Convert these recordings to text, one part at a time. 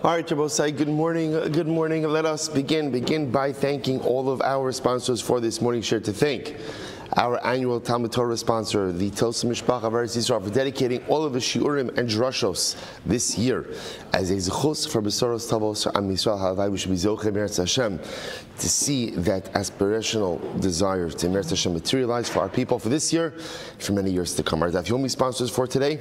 All right, Jabosai, good morning. Good morning. Let us begin by thanking all of our sponsors for this morning share. To thank our annual Talmud Torah sponsor, the Tosa Mishpacha of Eretz Yisrael, for dedicating all of the shiurim and drushos this year as a zechus for Besoros Tavos Am Yisrael Halavai. We should be zochem Eretz Hashem to see that aspirational desire to Eretz Hashem materialize for our people for this year, for many years to come. Our Daf Yomi sponsors for today: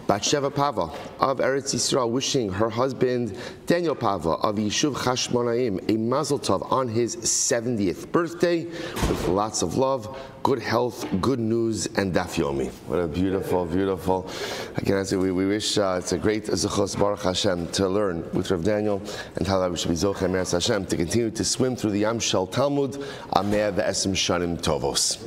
Batsheva Pava of Eretz Yisrael, wishing her husband Daniel Pava of Yishuv Chashmonaim a Mazel Tov on his 70th birthday, with lots of love, good health, good news, and Daf Yomi. What a beautiful, beautiful. Again, we wish it's a great zechus Baruch Hashem to learn with Rav Daniel, and how we should be zochem Eretz Hashem to continue to swim through the Yam Shel Talmud Ameh ve'esem shanim tovos.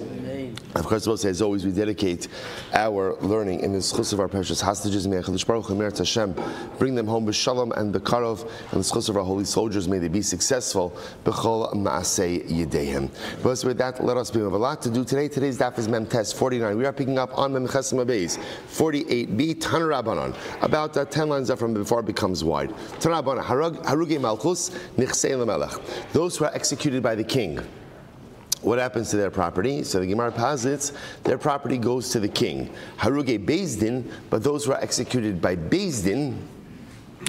Of course, as always, we dedicate our learning in the zechus of our precious hostages. May HaKadosh Baruch Hu Eretz Hashem bring them home b'shalom and b'karov, and the zechus of our holy soldiers, may they be successful b'chol ma'asei yedeihem. But with that, let us be. We have a lot to do today. Today's daf is Mem Tes 49. We are picking up on Mem Chesem Abeis 48b Tan Rabbanon, about 10 lines up from before it becomes wide. Tan Rabbanon Haruge Malchus Nichsei Lamelech, those who are executed by the king. What happens to their property? So the Gemara posits their property goes to the king. Haruge Bezdin, but those who are executed by Bezdin,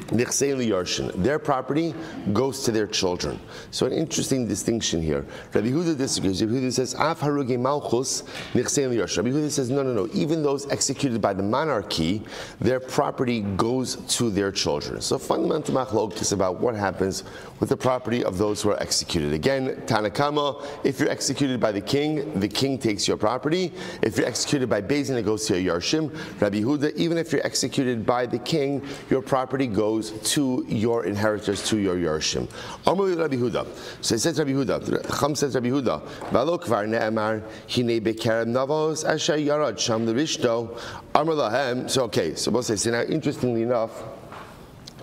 their property goes to their children. So an interesting distinction here. Rabbi Huda disagrees. Rabbi Huda says, Af haruge malchus nichsein liyarshin. Rabbi Huda says, no. Even those executed by the monarchy, their property goes to their children. So fundamental machlok is about what happens with the property of those who are executed. Again, Tanakama, if you're executed by the king takes your property. If you're executed by Bezin, it goes to your yarshim. Rabbi Huda, even if you're executed by the king, your property goes to your inheritors, to your yarshim. Amar Rabbi Huda. So it says Rabbi Huda. Chum says Rabbi Huda. V'alo kvar ne'emar hinei bekerem navos asher yarad sham l'rishto. Amar lahem. So both say. So now, interestingly enough,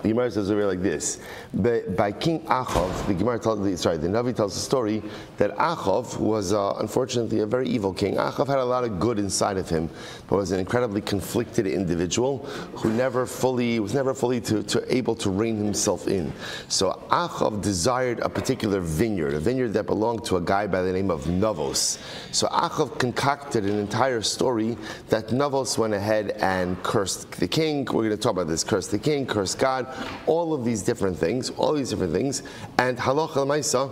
the Gemara says over like this: by King Achav, the Navi tells the story that Achav was unfortunately a very evil king. Achav had a lot of good inside of him, but was an incredibly conflicted individual who was never fully able to rein himself in. So Achav desired a particular vineyard, a vineyard that belonged to a guy by the name of Navos. So Achav concocted an entire story that Navos went ahead and cursed the king. We're going to talk about this: cursed the king, cursed God. All these different things, and halacha l'maisa.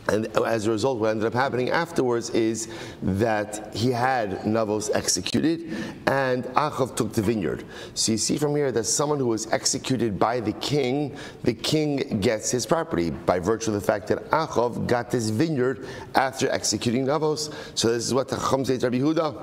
And as a result, what ended up happening afterwards is that he had Navos executed, and Achav took the vineyard. So you see from here that someone who was executed by the king gets his property by virtue of the fact that Achav got this vineyard after executing Navos. So this is what the Chacham says, Rabbi Huda.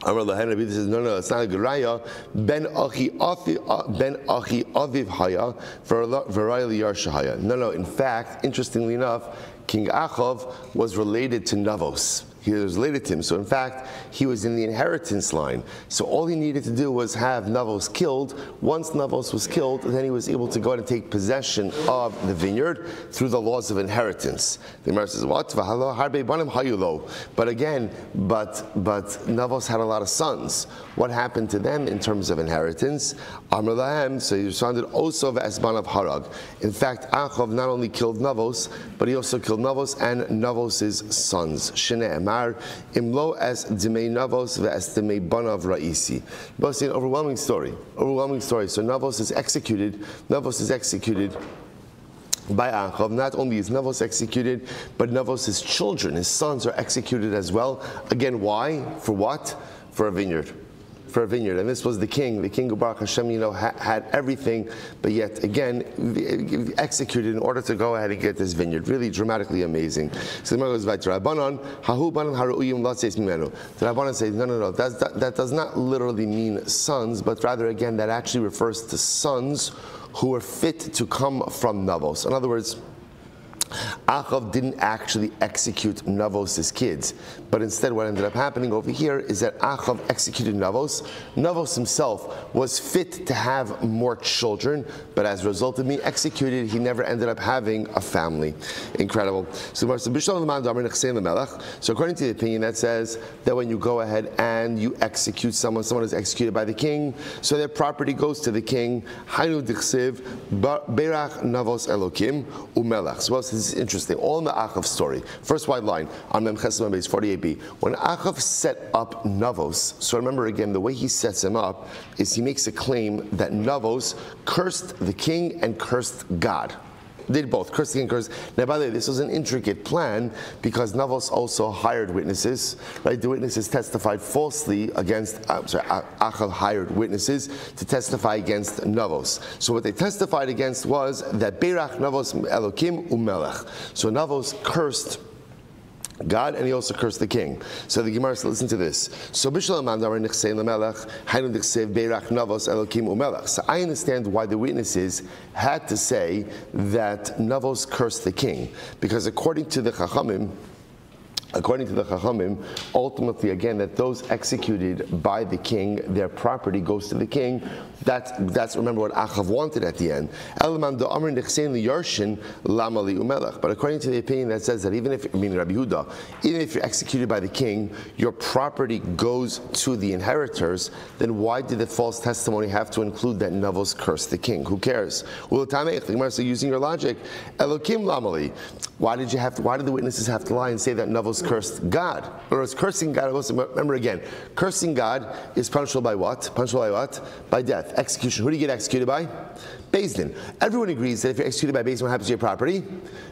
Amar Lahen, Rabbi says, no, it's not a good raya. Ben achi aviv haya v'raya liyar haya. No. In fact, interestingly enough, King Achav was related to Navos. He was related to him. So in fact, he was in the inheritance line. So all he needed to do was have Navos killed. Once Navos was killed, then he was able to go ahead and take possession of the vineyard through the laws of inheritance. The Gemara says, what? But again, but Navos had a lot of sons. What happened to them in terms of inheritance? Amar lahem, so he responded, also v'esban of harag. In fact, Achav not only killed Navos, but he also killed Navos and Navos' sons. Shnei Imlo as Dimei Navos ve'es Dimei Banav Ra'isi. But an overwhelming story. So Navos is executed by Achav. Not only is Navos executed, but Navos' children, his sons, are executed as well. Again, why? For what? For a vineyard. And this was the king who Baruch Hashem, had everything, but yet again executed in order to go ahead and get this vineyard. Really dramatically amazing. So the Gemara goes back to Rabbanon. The Rabbanon says, no. That does not literally mean sons, but rather again that actually refers to sons who are fit to come from Navos. In other words, Achav didn't actually execute Navos' kids, but instead what ended up happening over here is that Achav executed Navos. Navos himself was fit to have more children, but as a result of being executed, he never ended up having a family. Incredible. So according to the opinion that says that when you go ahead and you execute someone is executed by the king, so their property goes to the king. Hainu dichsiv berach navos elokim umelach. So this is interesting. All in the Achav story. First white line on Mem Chesed base 48b. When Achav set up Navos, so remember again, the way he sets him up is he makes a claim that Navos cursed the king and cursed God. They did both, cursed the king, cursed. Now, by the way, this was an intricate plan because Navos also hired witnesses. Right, the witnesses testified falsely against. Achav hired witnesses to testify against Navos. So what they testified against was that Berach Navos Elokim Umelech. So Navos cursed God, and he also cursed the king. So the Gemara says, listen to this. So I understand why the witnesses had to say that Navos cursed the king, because according to the Chachamim, ultimately, again, that those executed by the king, their property goes to the king. That's remember what Achav wanted at the end. But according to the opinion that says that even if, Rabbi Yehuda, even if you're executed by the king, your property goes to the inheritors, then why did the false testimony have to include that Navos cursed the king? Who cares? So using your logic, Elokim lamali. Why did the witnesses have to lie and say that Navos cursed God? Or was cursing God? Remember again, cursing God is punishable by what? Punishable by what? By death. Execution. Who do you get executed by? Beis Din. Everyone agrees that if you're executed by Beis Din, what happens to your property?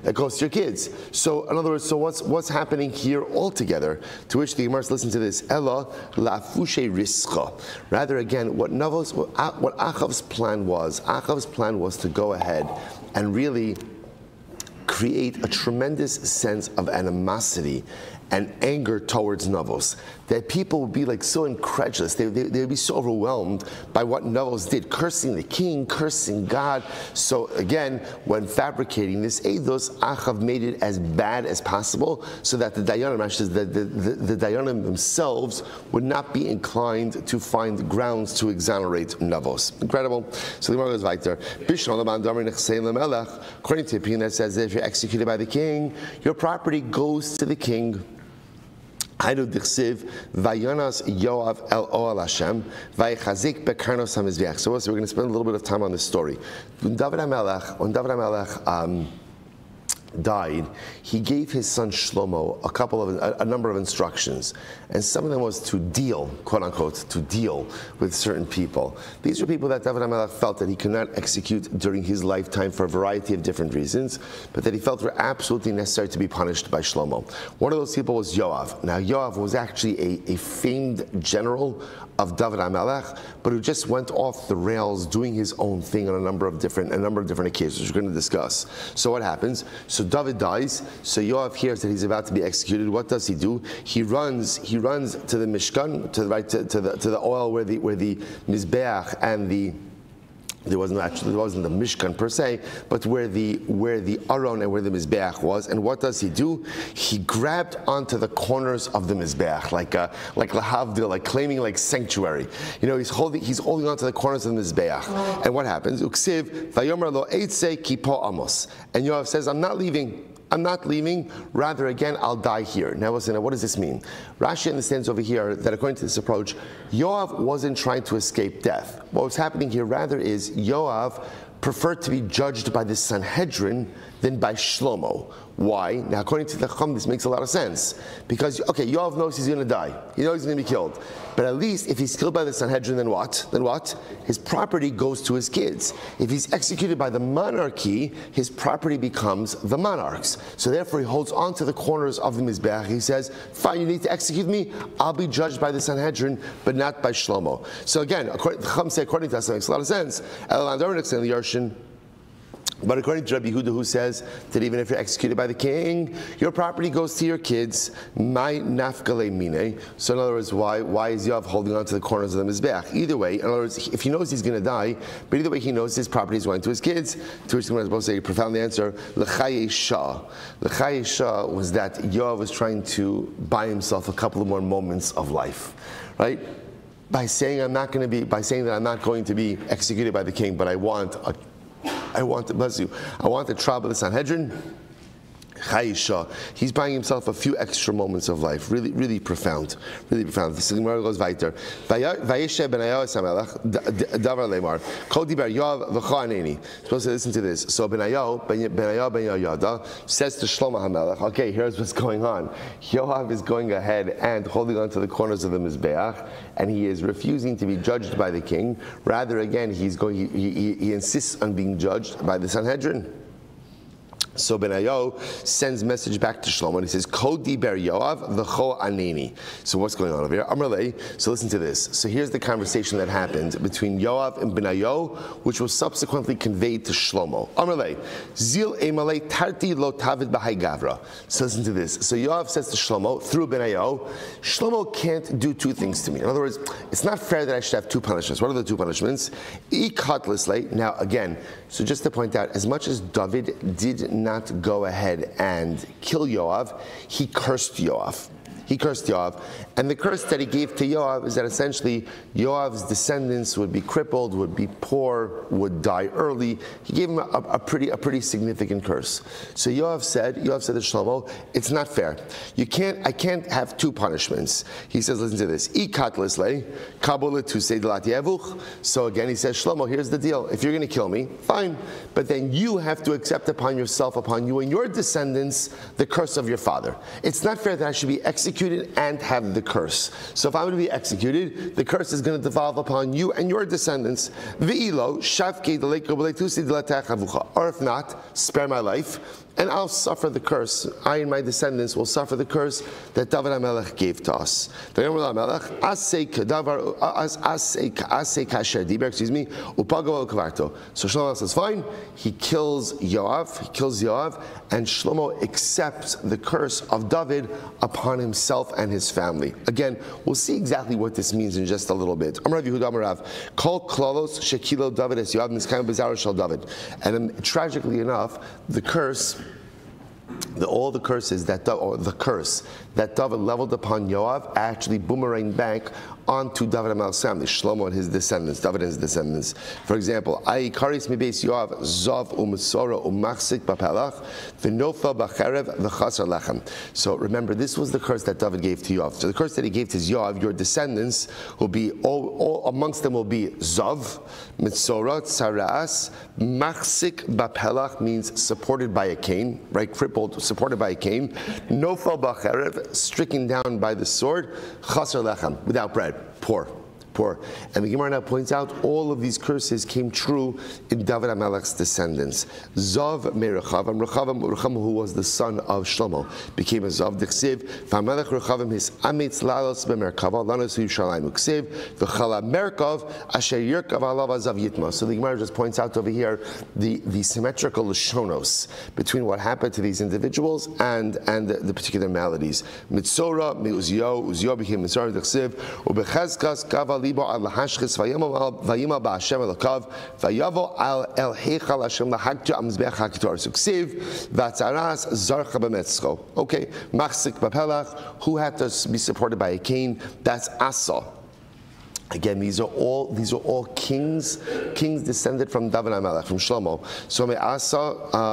It goes to your kids. So, in other words, what's happening here altogether? To which the Gemara says, listen to this. Ella lafushe rischa. Rather, again, what Achav's plan was. Achav's plan was to go ahead and really create a tremendous sense of animosity and anger towards Navos, that people would be like so incredulous, they would be so overwhelmed by what Navos did, cursing the king, cursing God. So again, when fabricating this eidos, Achav made it as bad as possible, so that the Dayanim themselves would not be inclined to find grounds to exonerate Navos. Incredible. So the Gemara goes weiter. According to the opinion that says that if you're executed by the king, your property goes to the king. So we're going to spend a little bit of time on this story. When David HaMelech died, he gave his son Shlomo a number of instructions, and some of them was to deal, quote unquote, to deal with certain people. These were people that David HaMelech felt that he could not execute during his lifetime for a variety of different reasons, but that he felt were absolutely necessary to be punished by Shlomo. One of those people was Yoav. Now Yoav was actually a famed general of David HaMelech, but who just went off the rails doing his own thing on a number of different occasions, which we're going to discuss. So what happens? So David dies. So Yoav hears that he's about to be executed. What does he do? He runs to the Mishkan, to the oil where the Mizbeach and there wasn't the Mishkan per se, but where the Aron and where the Mizbeach was. And what does he do? He grabbed onto the corners of the Mizbeach, like lahavdil, like claiming like sanctuary. You know, he's holding onto the corners of the Mizbeach. And what happens? Uksiv vayomer lo eitze kipo amos. And Yoav says, I'm not leaving, rather again, I'll die here. Now listen, what does this mean? Rashi understands over here that according to this approach, Yoav wasn't trying to escape death. What was happening here rather is Yoav preferred to be judged by the Sanhedrin than by Shlomo. Why? Now, according to the Chum, this makes a lot of sense. Because, okay, Yoav knows he's going to die. He knows he's going to be killed. But at least if he's killed by the Sanhedrin, then what? His property goes to his kids. If he's executed by the monarchy, his property becomes the monarch's. So therefore, he holds on to the corners of the Mizbeach. He says, fine, you need to execute me. I'll be judged by the Sanhedrin, but not by Shlomo. So again, the Chum say, according to us, that makes a lot of sense. But according to Rabbi Huda, who says that even if you're executed by the king, your property goes to your kids. My nafkale mine. So in other words, why is Yoav holding on to the corners of the mizbeach? Either way, in other words, if he knows he's going to die, but either way he knows his property is going to his kids. To which the Gemara is supposed to say, profoundly answer, l'chaye shah. L'chaye shah was that Yoav was trying to buy himself a couple of more moments of life, right? By saying that I'm not going to be executed by the king, but I want the trial of the Sanhedrin. Chayisha. He's buying himself a few extra moments of life. Really, really profound. Really profound. The Gemara goes weiter. Vayeshe Benayahu Samelach Davar Lemar Kol Dibar Yoav V'Chaneni. Supposed to listen to this. So Benayahu Ben Yehoyada says to Shlomo HaMelech, okay, here's what's going on. Yoav is going ahead and holding on to the corners of the Mizbeach, and he is refusing to be judged by the king. Rather, again, he insists on being judged by the Sanhedrin. So Benayahu sends message back to Shlomo and he says, Kodi ber Yoav v'cho aneni. So what's going on over here? Amrlei. So listen to this. So here's the conversation that happened between Yoav and Benayahu, which was subsequently conveyed to Shlomo. Amrlei. Zil emalei tarti lo tavid b'hai gavra. So listen to this. So Yoav says to Shlomo, through Benayahu, Shlomo can't do two things to me. In other words, it's not fair that I should have two punishments. What are the two punishments? Now again, so just to point out, as much as David did not go ahead and kill Yoav, he cursed Yoav. He cursed Yoav. And the curse that he gave to Yoav is that essentially Yoav's descendants would be crippled, would be poor, would die early. He gave him a pretty significant curse. So Yoav said to Shlomo, it's not fair. I can't have two punishments. He says, listen to this. So again, he says, Shlomo, here's the deal. If you're going to kill me, fine. But then you have to accept upon yourself, upon you and your descendants, the curse of your father. It's not fair that I should be executed and have the curse. So if I'm going to be executed, the curse is going to devolve upon you and your descendants. Or if not, spare my life, and I'll suffer the curse. I and my descendants will suffer the curse that David HaMelech gave to us. So Shlomo says, fine. He kills Yoav, and Shlomo accepts the curse of David upon himself and his family. Again, we'll see exactly what this means in just a little bit. And tragically enough, the curse that David leveled upon Yoav actually boomeranged back onto David HaMelech's family, Shlomo and his descendants, David and his descendants. For example, Karis mi beis Yoav zav u'mesora u'machzik b'pelach v'nofel b'cherev v'chasar lechem. So remember, this was the curse that David gave to Yoav. So the curse that he gave to Yoav, your descendants will be, all amongst them will be zav, mitzora, tsaras, machzik b'pelach means supported by a cane, right? Crippled, supported by a cane. Nofel b'cherev, stricken down by the sword. Chasar lechem, without bread. Poor. And the Gemara now points out all of these curses came true in David HaMelech's descendants. Zav me Rechavam, who was the son of Shlomo, became a Zav. D'chsev v'Hamelech Rechavam his amitz lalos b'merkava lanos Yerushalayim u'ksev v'chala merkav asher yirkav alav Zav yitma. So the Gemara just points out over here the symmetrical lashonos between what happened to these individuals and the particular maladies. Mitzora Uzziah became Mitzora. D'chsev u'bechazkas kaval al lahashchis vayima ba'Hashem elakav vayavo al el heichal Hashem lahagtu am mizbeach hakitor suksiv v'atzaras zarcha b'metzcho. Okay, machzik b'pelach, who had to be supported by a cane? That's Asa. Again, these are all kings descended from David HaMelech, from Shlomo. So me'asa,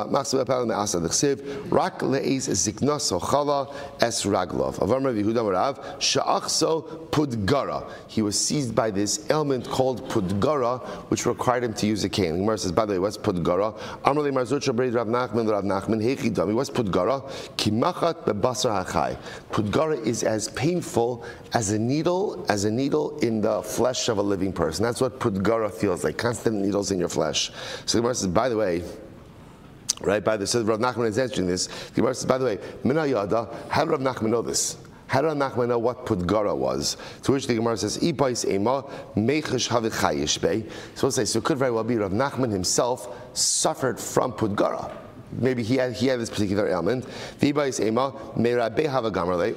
machzor b'pelach me'asa d'chsev, rak le'ez ziknos ochala es raglov. Avar Rabbi Yehuda Marav, sha'achso pudgara. He was seized by this ailment called pudgara, which required him to use a cane. The Gemara says, by the way, what's pudgara? Amrli marzucha breid Rav Nachman, hechi dami. What's pudgara? Kimachat bebasar hachai. Pudgara is as painful as a needle in the flesh of a living person. That's what pudgara feels like, constant needles in your flesh. So the Gemara says, by the way, right, so Rav Nachman is answering this. The Gemara says, by the way, Mina Yada, how did Rav Nachman know this? How did Nachman know what Pudgara was? To which the Gemara says, Ibais Ema, Mechish Havichayish Bey. So we'll say, so it could very well be Rav Nachman himself suffered from Pudgara. Maybe he had this particular ailment.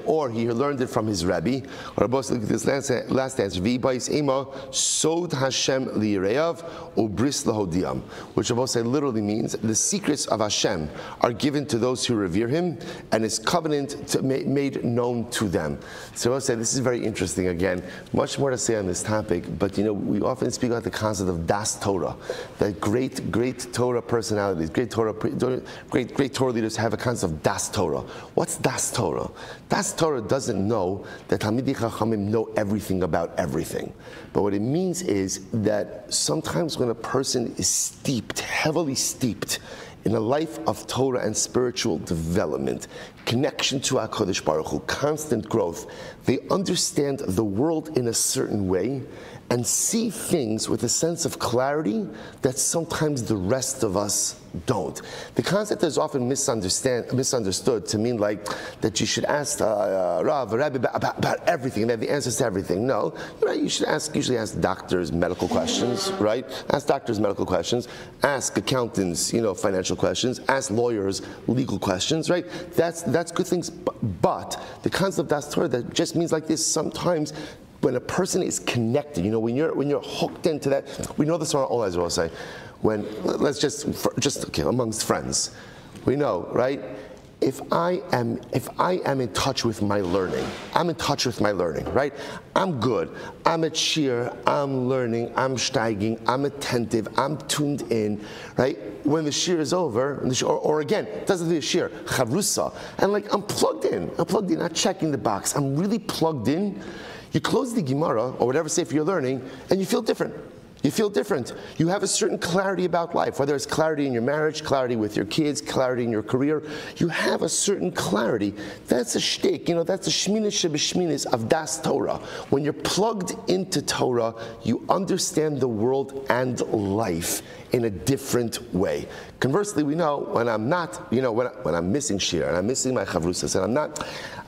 Or he learned it from his Rabbi. Or this last answer, Sod Hashem li'reyav ubris lahodiam, which Rabbi say literally means the secrets of Hashem are given to those who revere Him, and His covenant made known to them. So Rabbi say this is very interesting. Again, much more to say on this topic, but we often speak about the concept of Das Torah, that great Torah personalities, great Torah leaders have a concept of Das Torah. What's Das Torah? Das Torah doesn't know that Talmidei Chachamim know everything about everything. But what it means is that sometimes when a person is heavily steeped in a life of Torah and spiritual development, connection to HaKadosh Baruch Hu, constant growth, they understand the world in a certain way and see things with a sense of clarity that sometimes the rest of us don't. The concept is often misunderstood to mean like that you should ask Rav, Rabbi about everything and have the answers to everything. No, you should usually ask doctors medical questions, right? Ask doctors medical questions, ask accountants, financial questions, ask lawyers legal questions, right? That's good things. But the concept of Das Torah that just means like this sometimes. When a person is connected, when you're hooked into that, we know this on all as well. Say, when let's just amongst friends, we know, right? If I am in touch with my learning, I'm in touch with my learning, right? I'm good. I'm at shir. I'm learning. I'm steiging. I'm attentive. I'm tuned in, right? When the shir is over, or again, it doesn't be a shir, chavrusa, and I'm plugged in. Not checking the box. I'm really plugged in. You close the Gemara, or whatever sefer you're learning, and you feel different. You feel different. You have a certain clarity about life, whether it's clarity in your marriage, clarity with your kids, clarity in your career. You have a certain clarity. That's a shtick, that's the shminis shebeshminis of Das Torah. When you're plugged into Torah, you understand the world and life in a different way. Conversely, we know when I'm not, when I'm missing shir and I'm missing my chavrusas and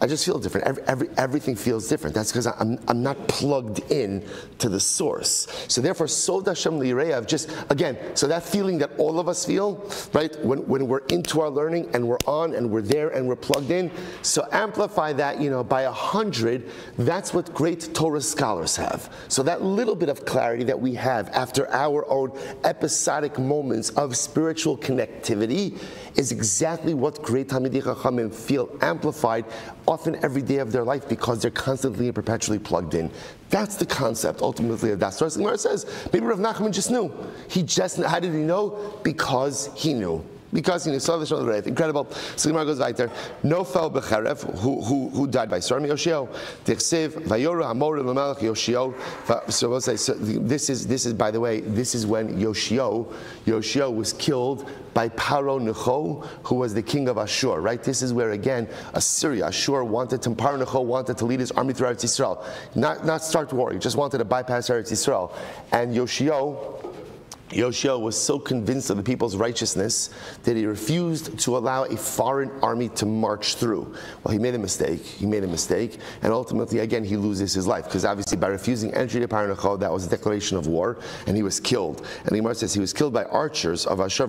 I just feel different. Everything feels different. That's because I'm not plugged in to the source. So therefore, Sod Hashem li'reyav, just again, so that feeling that all of us feel, right, when we're into our learning and we're on and we're there and we're plugged in, so amplify that, by 100, that's what great Torah scholars have. So that little bit of clarity that we have after our own episodic moments of spiritual connectivity is exactly what great Talmidei Chachamim feel amplified often every day of their life because they're constantly and perpetually plugged in. That's the concept, ultimately, of Das Torah. Gemara says, maybe Rav Nachman just knew. How did he know? Because he knew. Because he saw this on the right. Incredible. So the Gemara goes right there. No fell becharev, who died by storm. Yoshio. Tichsev vayora hamorim l'melech Yoshio. So we'll say, so this is by the way, this is when Yoshio was killed by Paro Necho, who was the king of Ashur. Right. This is where again Ashur wanted to. Paro Necho wanted to lead his army through Eretz Yisrael, not start war. He just wanted to bypass Eretz Yisrael, and Yoshio was so convinced of the people's righteousness that he refused to allow a foreign army to march through. Well, he made a mistake, and ultimately, again, he loses his life, because obviously by refusing entry to Paranacho, that was a declaration of war, and he was killed. And the Gemara says he was killed by archers of Ashur.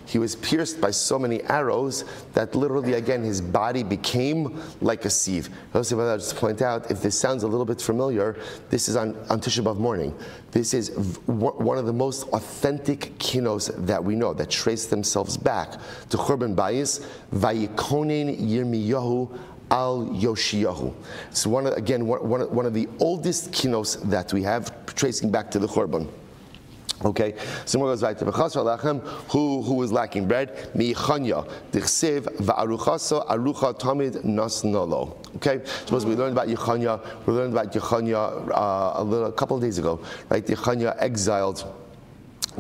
He was pierced by so many arrows that literally, again, his body became like a sieve. I'll just point out, if this sounds a little bit familiar, this is on Tisha B'Av morning. This is one of the most authentic kinos that we know, that trace themselves back to Churban Bayis, Vayikonen Yirmiyahu al Yoshiyahu. It's one of the oldest kinos that we have, tracing back to the Churban. Okay, so goes right to who was lacking bread? Mi-chanya, dichsev va'aruchaso arucha tamid nasnolo. Okay, suppose we learned about Yechanya. We learned about Yechanya a couple of days ago, right? Yechanya exiled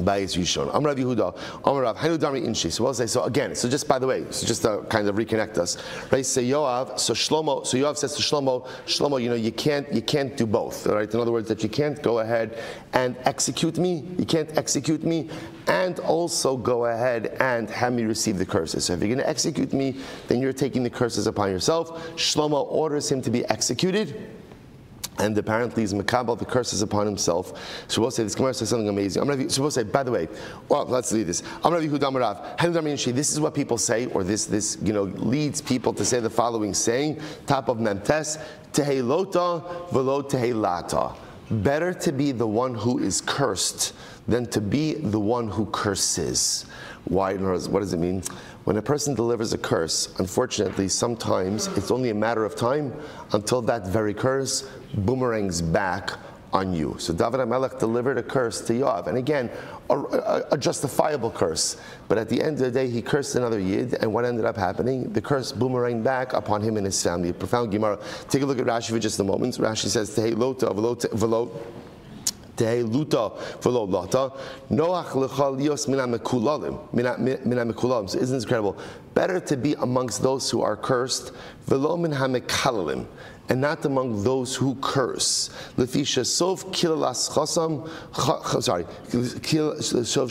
Bayis Rishon. Amar Rav Yehuda, Amar Rav Hanu Dami Inshi. So we'll say, so again, so just by the way, so just to kind of reconnect us, right? So Yoav, so Yoav says to Shlomo, you can't do both, all right? In other words, that you can't go ahead and execute me, and also go ahead and have me receive the curses. So if you're going to execute me, then you're taking the curses upon yourself. Shlomo orders him to be executed, and apparently he's makabel the curses upon himself. So we'll say this Gemara says something amazing. So we'll say, by the way, well, let's leave this. This is what people say, or this leads people to say the following saying, top of Memtes, Tehei lota velo tehei lata. Better to be the one who is cursed than to be the one who curses. Why? What does it mean? When a person delivers a curse, unfortunately, sometimes it's only a matter of time until that very curse boomerangs back on you. So David HaMelech delivered a curse to Yoav, and again, a justifiable curse. But at the end of the day, he cursed another Yid, and what ended up happening? The curse boomeranged back upon him and his family. A profound Gemara. Take a look at Rashi for just a moment. Rashi says, Tehei lota velo Tehei luta velo lata. Noach lecha lios mina mekulalim. So isn't this incredible? Better to be amongst those who are cursed, velo min hamekalalim, and not among those who curse. Lefisha sov kilas chasam, sorry, sov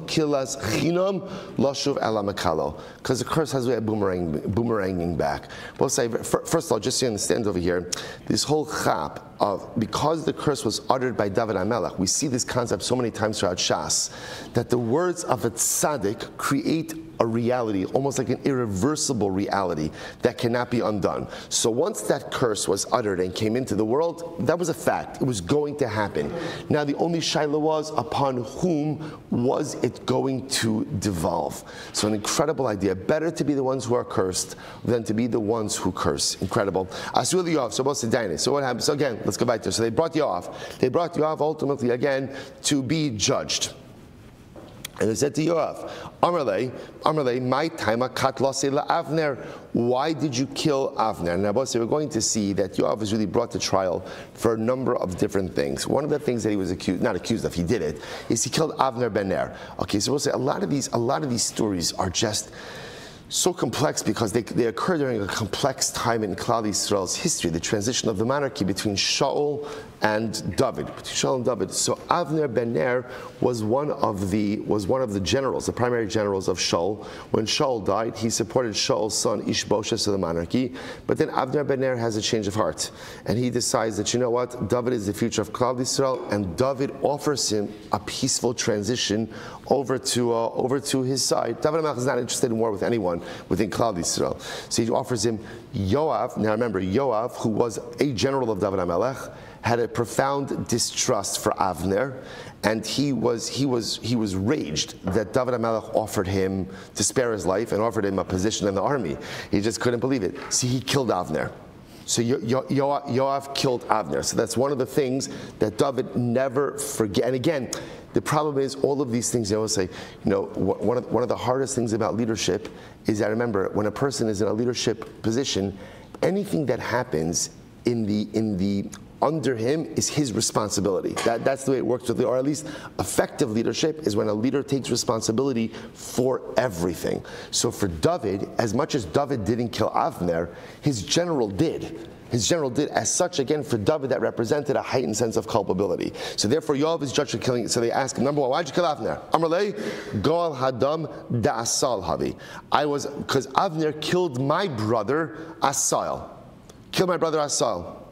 kilas chinam lashuv ala mekalo, because the curse has a way of boomeranging back. We'll say, first of all, just so you understand over here, this whole chap of, because the curse was uttered by David HaMelech, we see this concept so many times throughout Shas, that the words of a tzaddik create a reality, almost like an irreversible reality that cannot be undone. So once that curse was uttered and came into the world, that was a fact. It was going to happen. Now the only shaila was, upon whom was it going to devolve? So an incredible idea. Better to be the ones who are cursed than to be the ones who curse. Incredible. Asul Yoav, so what's the dynamic? So what happened? So again, let's go back there. So they brought Yoav. They brought Yoav ultimately again to be judged. And they said to Yoav, Amarle, my time katlase la Avner. Why did you kill Avner? Now, we're going to see that Yoav was really brought to trial for a number of different things. One of the things that he was not accused of, he did it, is he killed Avner ben Ner. Okay, so we'll say a lot of these stories are just so complex because they occur during a complex time in Klal Yisrael's history, the transition of the monarchy between Shaul and David. So Avner ben Ner was one of the generals, the primary generals of Shaul. When Shaul died, he supported Shaul's son Ishbosheth to the monarchy. But then Avner ben Ner has a change of heart, and he decides that, you know what, David is the future of Klal Yisrael, and David offers him a peaceful transition over to his side. David HaMelech is not interested in war with anyone within Klal Yisrael, so he offers him Yoav. Now remember, Yoav, who was a general of David HaMelech, had a profound distrust for Avner, and he was raged that David HaMelech offered him to spare his life and offered him a position in the army. He just couldn't believe it. See, he killed Avner. So Yoav killed Avner. So that's one of the things that David never forget. And again, the problem is all of these things. I always say, one of the hardest things about leadership is that, remember, when a person is in a leadership position, anything that happens in the under him is his responsibility. That's the way it works with, or at least effective leadership is when a leader takes responsibility for everything. So for David, as much as David didn't kill Avner, his general did. His general did. As such, again, for David, that represented a heightened sense of culpability. So therefore, Yoav is judged for killing. So they ask him, number one, why'd you kill Avner? Amarle, Goal Hadam Da'asal Havi. Because Avner killed my brother Asal. Killed my brother Asal.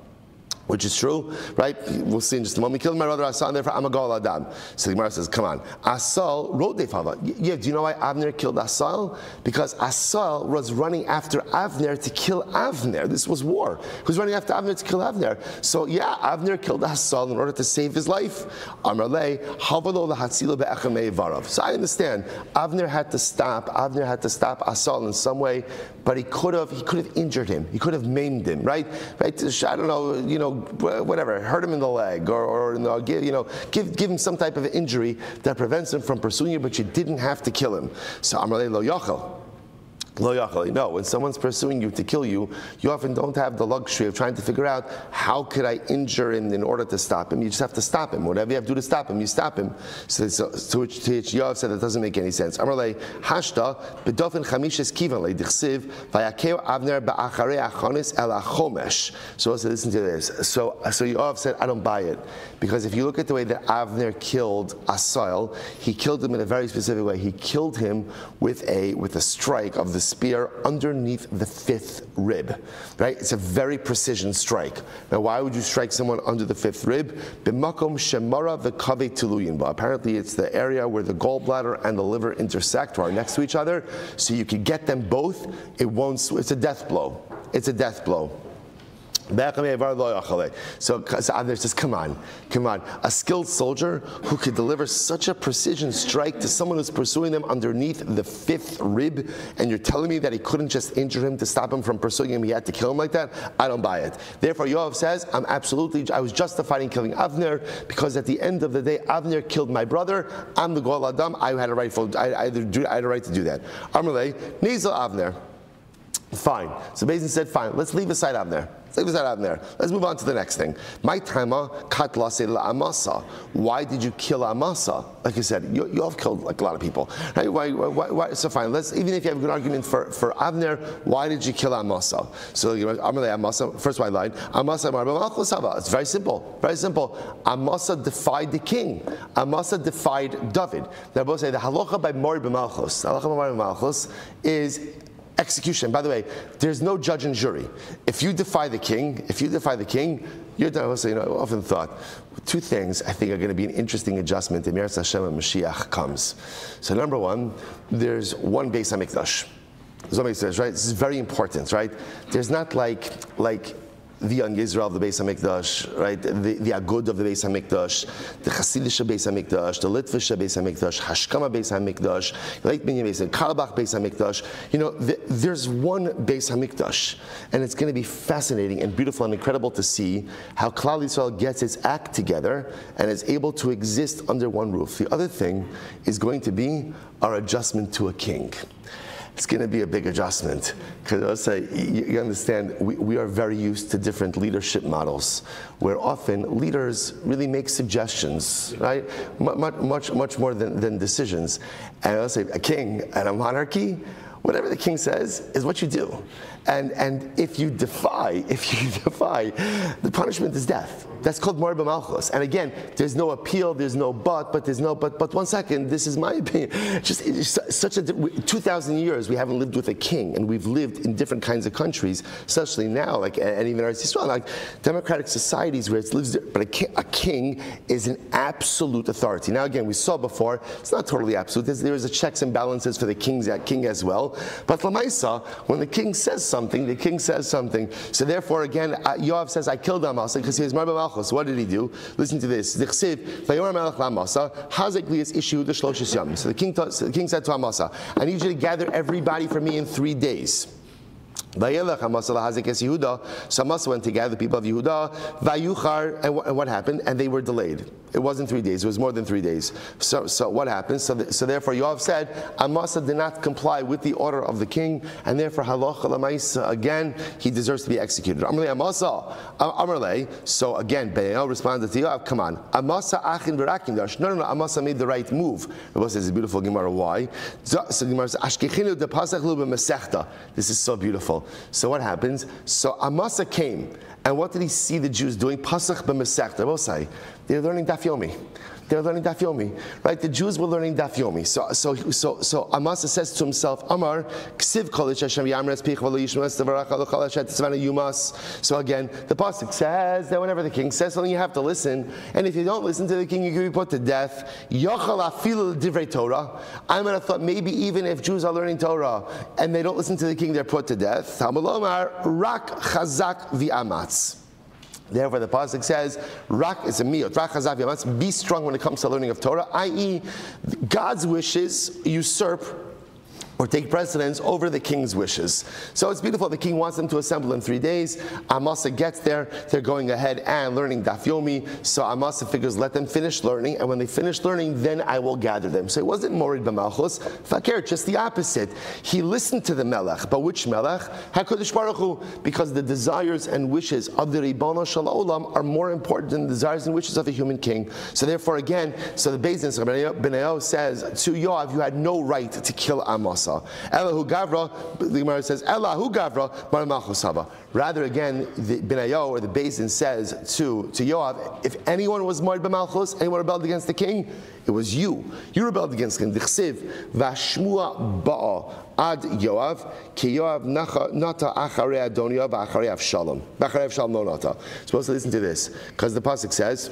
Which is true, right? We'll see in just a moment. He killed my brother Asal, and therefore I'm a Goal Adam. So the Gemara says, come on. Asal wrote Defava. Yeah, do you know why Avner killed Asal? Because Asal was running after Avner to kill Avner. This was war. He was running after Avner to kill Avner. So yeah, Avner killed Asal in order to save his life. Amarle, Havalo lahatzilo be'echamei varav. So I understand. Avner had to stop Asal in some way, but he could have injured him. He could have maimed him, right? I don't know, whatever, hurt him in the leg, or give him some type of injury that prevents him from pursuing you, but you didn't have to kill him. So Amarle lo yachal. No, when someone's pursuing you to kill you, you often don't have the luxury of trying to figure out how could I injure him in order to stop him. You just have to stop him. Whatever you have to do to stop him, you stop him. So to which Yoav said that doesn't make any sense. Amarle hashta bedofin chamishes kivan le dichsiv vayakeu Avner ba'acharei achonis el achomesh. So also listen to this. So Yoav said, I don't buy it, because if you look at the way that Avner killed Asael, he killed him in a very specific way. He killed him with a strike of the spear underneath the fifth rib, right? It's a very precision strike. Now, why would you strike someone under the fifth rib? B'makom shemara v'kavei tuluyin ba. Apparently, it's the area where the gallbladder and the liver intersect or are next to each other, so you can get them both. It's a death blow. It's a death blow. So Avner says, come on. A skilled soldier who could deliver such a precision strike to someone who's pursuing them underneath the fifth rib, and you're telling me that he couldn't just injure him to stop him from pursuing him, he had to kill him like that? I don't buy it. Therefore, Yoav says, I was justified in killing Avner, because at the end of the day, Avner killed my brother. I'm the Goel Adam. I had a right to do that. Amalei, Nizel Avner. Fine. So Bezin said, fine, let's leave aside Avner. Let's move on to the next thing. My timer kat lase la Amasa. Why did you kill Amasa? Like you said, you have killed like a lot of people. Right? Why? So fine. Even if you have a good argument for Avner, why did you kill Amasa? So Amasa. First white line. Amasa. It's very simple. Very simple. Amasa defied the king. Amasa defied David. Now both say the halacha by Mori b'malchus. Halacha by Mori b'malchus is execution. By the way, there's no judge and jury. If you defy the king, you're done. So, I often thought, two things I think are going to be an interesting adjustment in Meretz Hashem and Mashiach comes. So number one, there's one Beis HaMikdash. There's one Beis HaMikdash, right? This is very important, right? There's not like the young Israel of the Beis HaMikdash, right? The Agud of the Beis HaMikdash, the Hasidic Beis HaMikdash, the Litvish Beis HaMikdash, Hashkama Beis HaMikdash, Leit Binyan Beis HaMikdash, Karabach Beis HaMikdash. There's one Beis HaMikdash, and it's going to be fascinating and beautiful and incredible to see how Klal Yisrael gets its act together and is able to exist under one roof. The other thing is going to be our adjustment to a king. It's going to be a big adjustment, because I'll say, you understand, we are very used to different leadership models, where often leaders really make suggestions, right? Much more than decisions. And I'll say, a king and a monarchy, whatever the king says is what you do. And if you defy, the punishment is death. That's called Mor b'malchus. And again, there's no appeal, there's no but 1 second, this is my opinion. It's such 2,000 years we haven't lived with a king, and we've lived in different kinds of countries, especially now, and even Eretz Yisrael, like democratic societies where it lives there, but a king is an absolute authority. Now again, we saw before, it's not totally absolute, there is a checks and balances for the king as well, but Lamaisa, when the king says something, the king says something. So therefore, again, Yoav says, I killed Amasa because he was Mar b'malchus. What did he do? Listen to this. So the king said to Amasa, I need you to gather everybody for me in 3 days. So Amasa went to gather the people of Yehuda, and what happened? And they were delayed. It wasn't 3 days, it was more than 3 days. So what happened? So therefore Yoav said, Amasa did not comply with the order of the king, and therefore halacha l'maisa, again, he deserves to be executed. Amarle Amasa, Amarle, so again, Be'el responded to Yoav, come on, Amasa achin v'rakin dash. No, Amasa made the right move. Rabbi says, a beautiful Gemara, why? So Gemara says, Ashkechinu de pasach lu b'mesechta. This is so beautiful. So what happens? So Amasa came, and what did he see the Jews doing? Pasach b'mesechta. They're learning Daf Yomi. Right? The Jews were learning Daf Yomi. So Amasa says to himself, Amar, Ksiv Kolish Hashem Yamres Pich V'lo Yishma Estavarach Alo Kol Hashem Tzvana Yumas. So again, the pasuk says that whenever the king says something, you have to listen. And if you don't listen to the king, you can be put to death. Yochal Afilu Divrei Torah. I might have thought maybe even if Jews are learning Torah and they don't listen to the king, they're put to death. Hamalomar Rak Chazak V'Amatz. Therefore, the pasuk says, "Rak is a miyot. Rak chazav yamatz. Be strong when it comes to learning of Torah." I.e., God's wishes usurp or take precedence over the king's wishes. So it's beautiful. The king wants them to assemble in 3 days. Amasa gets there. They're going ahead and learning Daf Yomi. So Amasa figures, let them finish learning, and when they finish learning, then I will gather them. So it wasn't Morid b'Malchus, Fakir, just the opposite. He listened to the Melech. But which Melech? HaKadosh Baruch Hu, because the desires and wishes of the Ribono Shel Olam are more important than the desires and wishes of a human king. So therefore, again, so the Beis Din, so Benayo says to Yoav, you had no right to kill Amasa. Elahu Gavra, the Gemara says, Elahu Gavra, Bar Malchus Haba. Rather, again, the Benayo or the Beis Din says to Yoav, if anyone was married by Malchus, anyone rebelled against the king, it was you. You rebelled against him. Dichsiv v'ashmua ba'a ad Yoav ki Yoav nata acharei Adoniya v'acharei Avshalom. V'acharei Avshalom no nata. Supposed to listen to this because the pasuk says,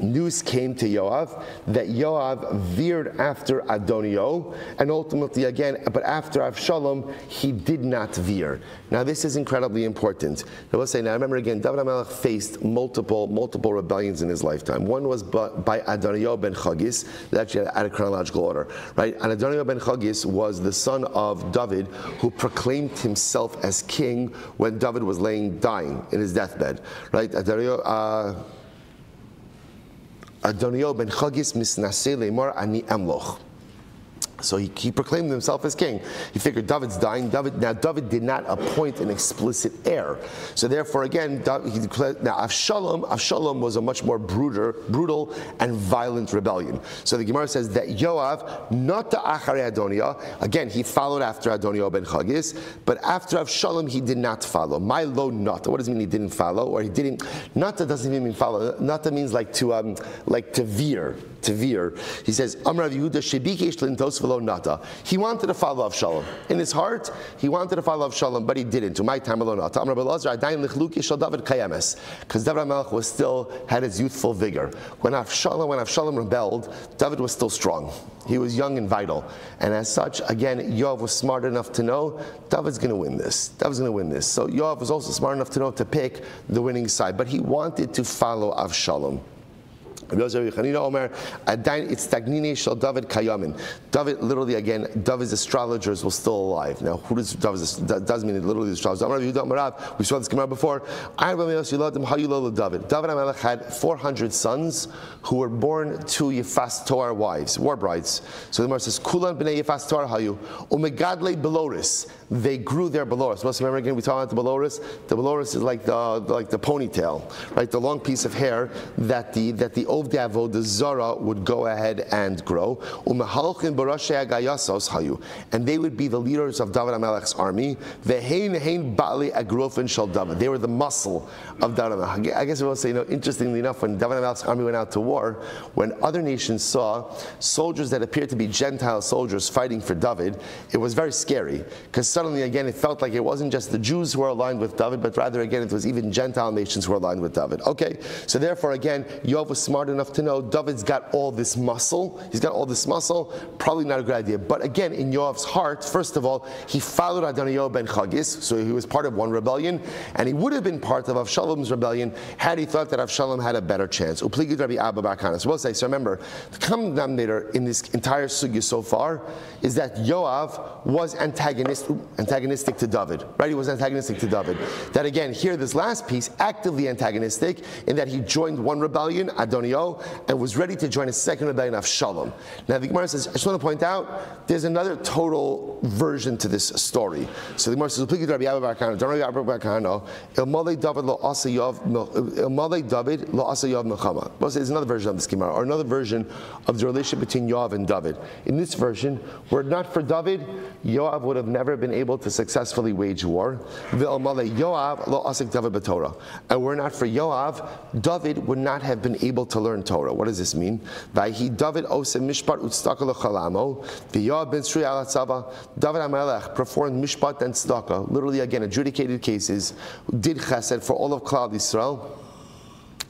news came to Yoav that Yoav veered after Adonio, and ultimately again, but after Avshalom, he did not veer. Now this is incredibly important. I will say, now remember again, David HaMelech faced multiple rebellions in his lifetime. One was by Adonio ben Chagis, actually out of chronological order, right? And Adonio ben Chagis was the son of David, who proclaimed himself as king when David was dying in his deathbed, right? Adonio ben Chagis misnaseh lemar ani emloch. So he proclaimed himself as king. He figured David's dying. David did not appoint an explicit heir. So therefore, again, he declared, now Avshalom was a much more brutal and violent rebellion. So the Gemara says that Yoav, not the Acharei Adoniya, again, he followed after Adonio ben Chagis, but after Avshalom, he did not follow. My lo nata. What does it mean he didn't follow? Or he didn't, nata doesn't even mean follow. Nata means like to veer. To veer. He says, Amar Yehuda Shebikesh Lintos V'lo Nata. He wanted to follow Avshalom. In his heart, he wanted to follow Avshalom, but he didn't. To my time alone, Nata. Amar Belazar Adayin Lichluki Shal David Kayemes. Because David HaMelech was still had his youthful vigor. When Avshalom rebelled, David was still strong. He was young and vital. And as such, again, Yoav was smart enough to know David's going to win this. David's going to win this. So Yoav was also smart enough to know to pick the winning side. But he wanted to follow Avshalom. It's Tagnine Shal David Kayamin. David, literally again, David's astrologers were still alive. Now, who does David? Does mean literally the astrologers. We saw this Gemara before. David HaMelech had 400 sons who were born to Yefas Toar wives, war brides. So the Gemara says, Kulan b'nei Yefas Toar hayu umegadle beloris. They grew their beloris. Let's remember again, we talk about the beloris. The beloris is like the ponytail, right? The long piece of hair that the Ovdei Avodah Zara would go ahead and grow. And they would be the leaders of David HaMelech's army. They were the muscle of David HaMelech. I guess I will say, interestingly enough, when David HaMelech's army went out to war, when other nations saw soldiers that appeared to be Gentile soldiers fighting for David, it was very scary. Because suddenly, again, it felt like it wasn't just the Jews who were aligned with David, but rather, again, it was even Gentile nations who were aligned with David. Okay, so therefore, again, Yoav was smart enough to know David's got all this muscle. He's got all this muscle. Probably not a good idea. But again, in Yoav's heart, first of all, he followed Adonio ben Chagis, so he was part of one rebellion, and he would have been part of Avshalom's rebellion had he thought that Avshalom had a better chance. Upligid Rabbi Abba bar Kana. So we'll say, so remember, the common denominator in this entire sugya so far is that Yoav was antagonistic to David, right? He was antagonistic to David. That again, here, this last piece, actively antagonistic in that he joined one rebellion, Adonio, and was ready to join a second rebellion of Avshalom. Now the Gemara says, I just want to point out, there's another total version to this story. So the Gemara says, Rabbi Abba bar Kana, Rabbi bar Kana, Ilmale David lo asa Yoav milchama. There's another version of this Gemara, or another version of the relationship between Yoav and David. In this version, were it not for David, Yoav would have never been able to successfully wage war. Yoav lo asik David b'Torah. And were it not for Yoav, David would not have been able to learn Torah. What does this mean? Vayhi David osem mishpat utztaka lechalamo. V'Yoav ben Sri al Tzava. David HaMelech performed mishpat and tzedakah, literally again adjudicated cases, did chesed for all of Klal Yisrael.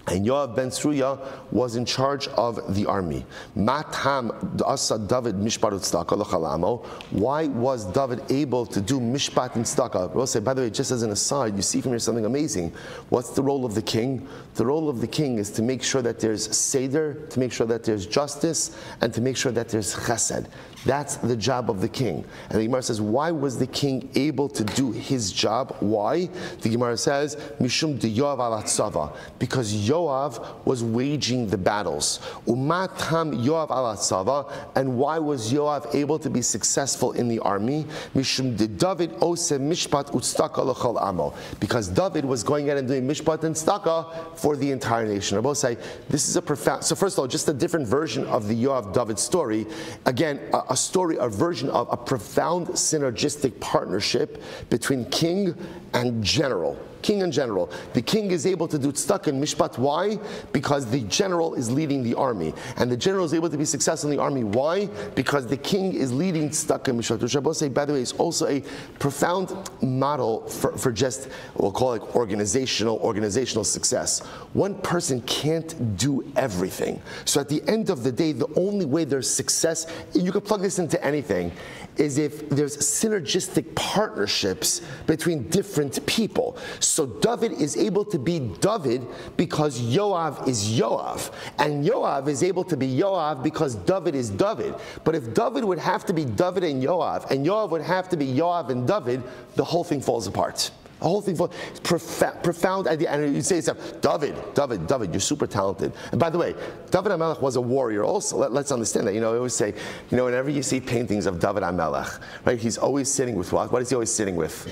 And Yoav ben Sruya was in charge of the army. Matam asa David mishpat utztaka lechalamo. Why was David able to do mishpat and tzedakah? We'll say, by the way, just as an aside, you see from here something amazing. What's the role of the king? The role of the king is to make sure that there's seder, to make sure that there's justice, and to make sure that there's chesed. That's the job of the king. And the Gemara says, why was the king able to do his job? Why? The Gemara says, Mishum de Yoav al Tzava, because Yoav was waging the battles. Umatam Yoav al Tzava, and why was Yoav able to be successful in the army? Mishum de David ose mishpat utstaka l'chol amo, because David was going out and doing mishpat and staka for the entire nation. I both say this is a profound. So first of all, just a different version of the Yoav David story. Again, a version of a profound synergistic partnership between king and general. King and general. The king is able to do tzedakah and mishpat. Why? Because the general is leading the army. And the general is able to be successful in the army. Why? Because the king is leading tzedakah and mishpat. Which I both say, by the way, is also a profound model for just, we'll call it organizational success. One person can't do everything. So at the end of the day, the only way there's success, you can plug this into anything, is if there's synergistic partnerships between different people. So David is able to be David because Yoav is Yoav. And Yoav is able to be Yoav because David is David. But if David would have to be David and Yoav would have to be Yoav and David, the whole thing falls apart. The whole thing, profound idea. And you say to yourself, David, you're super talented. And by the way, David HaMelech was a warrior also. Let's understand that. I always say, whenever you see paintings of David HaMelech, right, he's always sitting with what? What is he always sitting with?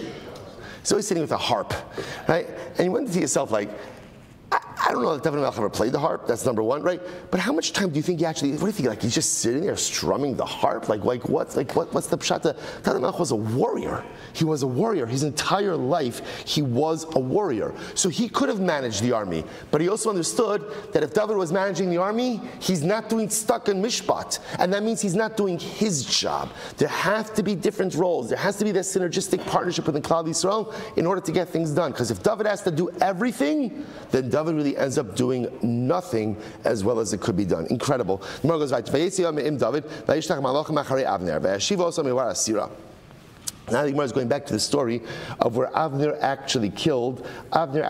He's always sitting with a harp, right? And you wonder to yourself, like, I don't know if David HaMelech ever played the harp, that's number one, right? But how much time do you think what do you think, like he's just sitting there strumming the harp? What's the pshat? David HaMelech was a warrior. He was a warrior. His entire life, he was a warrior. So he could have managed the army, but he also understood that if David was managing the army, he's not doing tzedakah and mishpat. And that means he's not doing his job. There have to be different roles. There has to be that synergistic partnership within Klal Yisrael in order to get things done. Because if David has to do everything, then David really ends up doing nothing as well as it could be done. Incredible. The Gemara goes right. Now the Gemara is going back to the story of where Yoav actually killed Avner.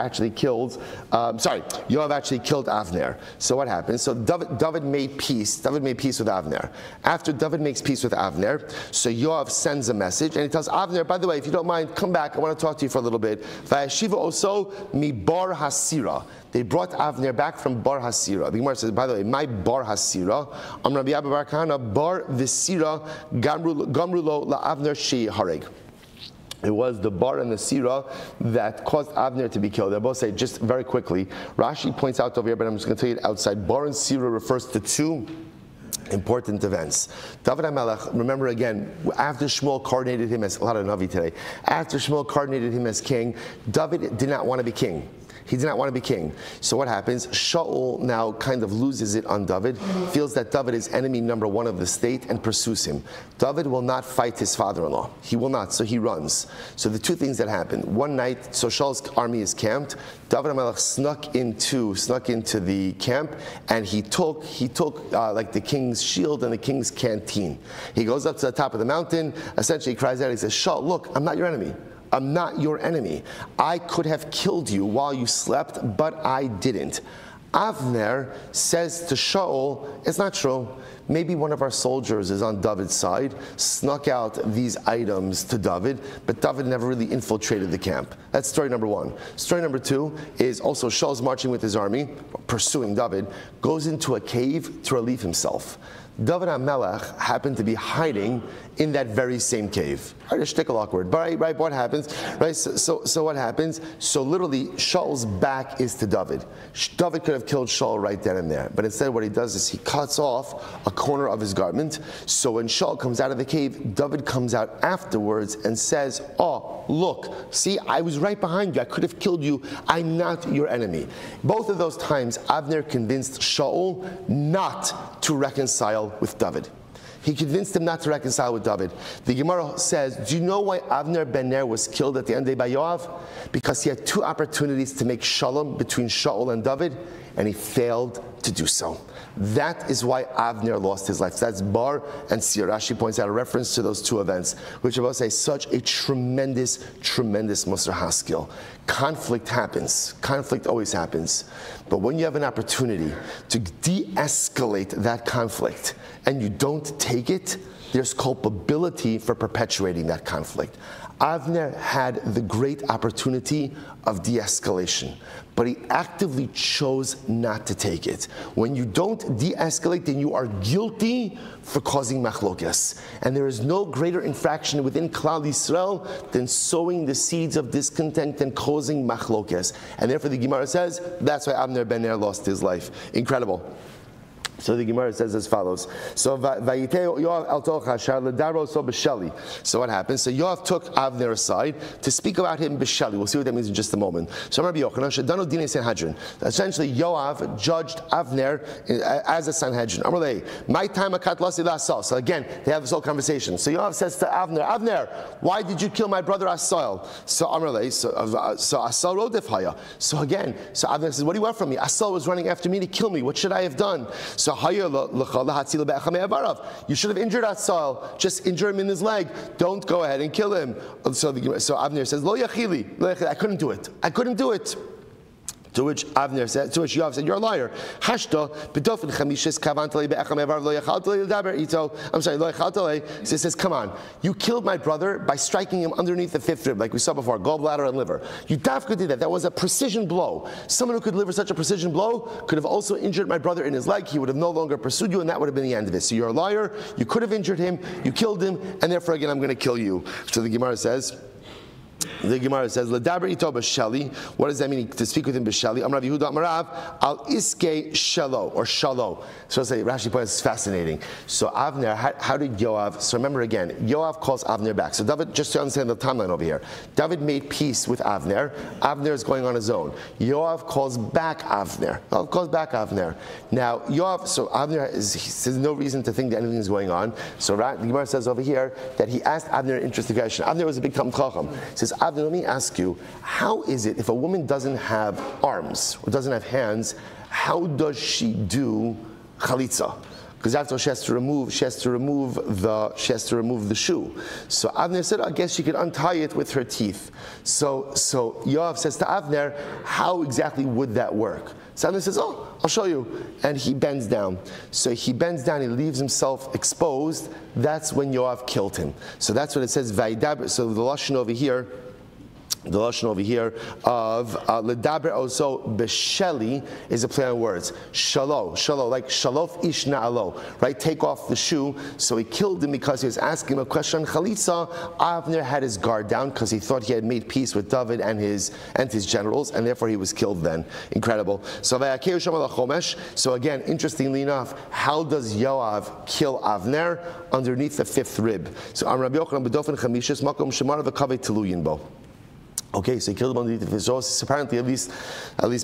So what happened? So David made peace with Avner. After David makes peace with Avner, so Yoav sends a message and he tells Avner, by the way, if you don't mind, come back. I want to talk to you for a little bit. Vayashiva also mi bar hasira. They brought Avner back from Bar Hasira. The Gemara says, by the way, my Bar Hasira, Rabbi Abba Bar Kahana, Bar Visira, Gamrulo La Avner Shi Hareg. It was the bar and the sira that caused Avner to be killed. They both say, just very quickly, Rashi points out over here, but I'm just going to tell you it outside. Bar and sira refers to two important events. David HaMelech, remember again, after Shmuel coordinated him as, a lot of Navi today, after Shmuel coordinated him as king, David did not want to be king. He did not want to be king. So what happens? Shaul now kind of loses it on David, feels that David is enemy number one of the state and pursues him. David will not fight his father-in-law. He will not, so he runs. So the two things that happened. One night, so Shaul's army is camped. David HaMelech snuck into the camp, and he took like the king's shield and the king's canteen. He goes up to the top of the mountain, essentially he cries out, he says, Shaul, look, I'm not your enemy. I'm not your enemy. I could have killed you while you slept, but I didn't. Avner says to Shaul, it's not true. Maybe one of our soldiers is on David's side, snuck out these items to David, but David never really infiltrated the camp. That's story number one. Story number two is also Shaul's marching with his army, pursuing David, goes into a cave to relieve himself. David HaMelech happened to be hiding in that very same cave. Right, a shtickle awkward. But right, what happens? Right, so what happens? So literally, Shaul's back is to David. David could have killed Shaul right then and there, but instead what he does is he cuts off a corner of his garment. So when Shaul comes out of the cave, David comes out afterwards and says, oh, look, see, I was right behind you. I could have killed you. I'm not your enemy. Both of those times, Avner convinced Shaul not to reconcile with David. He convinced him not to reconcile with David. The Gemara says, do you know why Avner ben Ner was killed at the end of the day by Yoav? Because he had two opportunities to make shalom between Shaul and David, and he failed to do so. That is why Avner lost his life. So that's Bar and Sir. Rashi points out a reference to those two events, which I will say such a tremendous, tremendous Musar Haskell. Conflict happens. Conflict always happens. But when you have an opportunity to de-escalate that conflict and you don't take it, there's culpability for perpetuating that conflict. Avner had the great opportunity of de-escalation, but he actively chose not to take it. When you don't de-escalate, then you are guilty for causing machlokes. And there is no greater infraction within Klal Yisrael than sowing the seeds of discontent and causing machlokes. And therefore the Gemara says, that's why Avner ben Ner lost his life. Incredible. So the Gemara says as follows. So So what happens? So Yoav took Avner aside to speak about him b'shali. We'll see what that means in just a moment. So Rabbi Yochanan shadanu dinei Sanhedrin. Essentially, Yoav judged Avner as a Sanhedrin. Amalei, my time akat lasi la'asal. So again, they have this whole conversation. So Yoav says to Avner, Avner, why did you kill my brother Asal? So Amalei, so Asal rodef haya. So again, so Avner says, what do you want from me? Asal was running after me to kill me. What should I have done? So you should have injured Asal. Just injure him in his leg. Don't go ahead and kill him. So Avner says, Lo yachili. I couldn't do it. I couldn't do it. To which Avner said, to which Yoav said, you're a liar. Hashta b'dofen chamishes kavantali be'echam evar lo yachaltali l'daber ito. I'm sorry, lo yachaltali. So it says, come on, you killed my brother by striking him underneath the fifth rib, like we saw before, gallbladder and liver. You dafka did that. That was a precision blow. Someone who could deliver such a precision blow could have also injured my brother in his leg. He would have no longer pursued you, and that would have been the end of it. So you're a liar. You could have injured him. You killed him, and therefore again, I'm going to kill you. So the Gemara says, "Ledaber ito b'shali." What does that mean? To speak with him b'shali. Amrav Yehuda Amarav al iske shalo or shalo. So say Rashi points is fascinating. So Avner, how did Yoav? So remember again, Yoav calls Avner back. So David, just to understand the timeline over here, David made peace with Avner. Avner is going on his own. Yoav calls back Avner. Yoav calls back Avner. Now Yoav, so Avner there's no reason to think that anything is going on. So the Gemara says over here that he asked Avner an interesting question. Avner was a big Talmid Chacham. He says, Avner, let me ask you, how is it if a woman doesn't have arms or doesn't have hands, how does she do chalitza? Because after all, she has to remove the shoe. So Avner said, I guess she could untie it with her teeth. So Yoav says to Avner, how exactly would that work? So Avner says, oh, I'll show you. And he bends down. So he bends down, he leaves himself exposed. That's when Yoav killed him. So that's what it says, Vaidaber. So the lashon over here of ledaber also b'sheli is a play on words. Shalo, like shalof ish na'alo, right? Take off the shoe. So he killed him because he was asking him a question on chalitza. Avner had his guard down because he thought he had made peace with David and his generals, and therefore he was killed then. Incredible. So again, interestingly enough, how does Yoav kill Avner? Underneath the fifth rib. So Rabbi Yochanan b'dofen chamishis makom shemar v'kavei teluyin bo. Okay, so he killed him underneath the fifth rib. So apparently, at least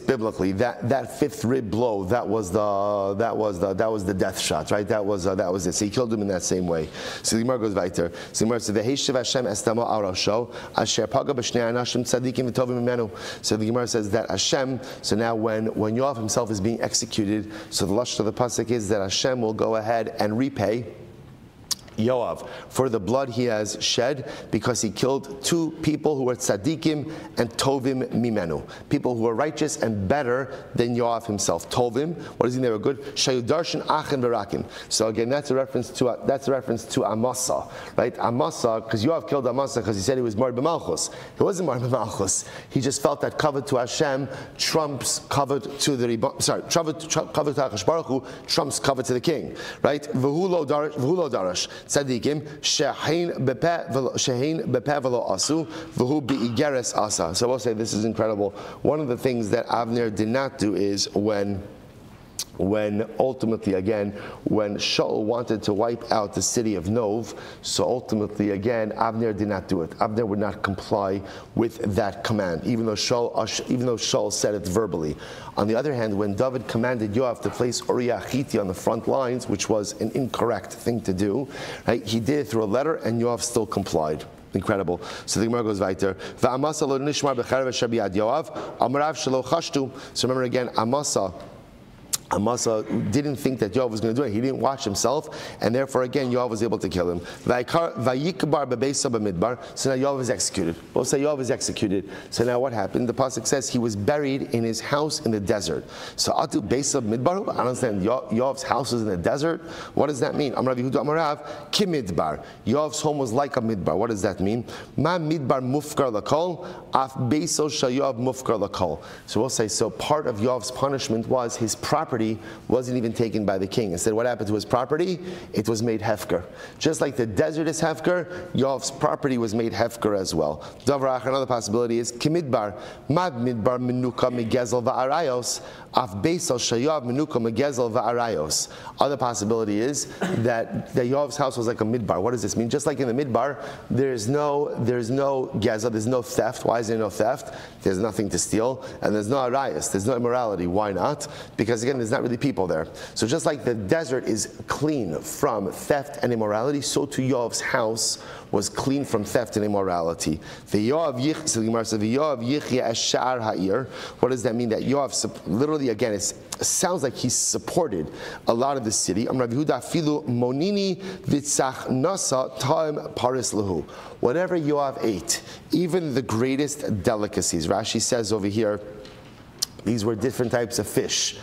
biblically, that fifth rib blow, that was the death shot, right? That was it. So he killed him in that same way. So the Gemara goes weiter. So the Gemara says, "V'heishiv Hashem estamo arasho asher paga b'shnei anashim tzadikim v'tovim imenu." So the Gemara says that Hashem. So now when Yoav himself is being executed, so the lashon of the pasuk is that Hashem will go ahead and repay Yoav for the blood he has shed because he killed two people who were tzaddikim and tovim mimenu, people who were righteous and better than Yoav himself. Tovim, what does he mean? They were good. Shayudarshan achen v'rakim. So again, that's a reference to Amasa, right? Amasa, because Yoav killed Amasa because he said he was Mar b'malchus. He wasn't Mar b'malchus. He just felt that covered to Hashem trumps covered to the covered to Hakadosh Baruch Hu trumps covered to the king, right? V'hu lo darash. Tzadikim shehein bepe v'lo asu v'hu b'igeres asa. So we'll say this is incredible. One of the things that Avner did not do is when ultimately again, when Shaul wanted to wipe out the city of Nov, so ultimately again, Avner did not do it. Avner would not comply with that command, even though Shaul said it verbally. On the other hand, when David commanded Yoav to place Uriah Hitti on the front lines, which was an incorrect thing to do, right, he did it through a letter, and Yoav still complied. Incredible. So the Gemara goes weiter. So remember again, Amasa Amasa didn't think that Yoav was going to do it. He didn't watch himself, and therefore, again, Yoav was able to kill him. So now Yoav is executed. Both say Yoav is executed. So now what happened? The pasuk says he was buried in his house in the desert. So Atu Beisa Midbar. I don't understand. Yoav's house was in the desert. What does that mean? Amar Yehuda Amarav Kimidbar. Yoav's home was like a midbar. What does that mean? Ma Midbar Mufkar Lakol. Af Beiso Shayoav Mufkar Lakol. So we'll say, so part of Yoav's punishment was his property wasn't even taken by the king. Instead, what happened to his property? It was made hefker. Just like the desert is hefker, Yoav's property was made hefker as well. Davrach, another possibility is Kimidbar, Mad Midbar Menuka Megezel Va'arayos, Af Beisal Shayav Menuka Megezel Va'arayos. Other possibility is that Yoav's house was like a midbar. What does this mean? Just like in the midbar, there's no gezel, there's no theft. Why is there no theft? There's nothing to steal, and there's no arayos, there's no immorality. Why not? Because again, there's not really people there. So just like the desert is clean from theft and immorality, so too Yoav's house was clean from theft and immorality. What does that mean? That Yoav, literally again, it sounds like he supported a lot of the city. Whatever Yoav ate, even the greatest delicacies. Rashi says over here, these were different types of fish,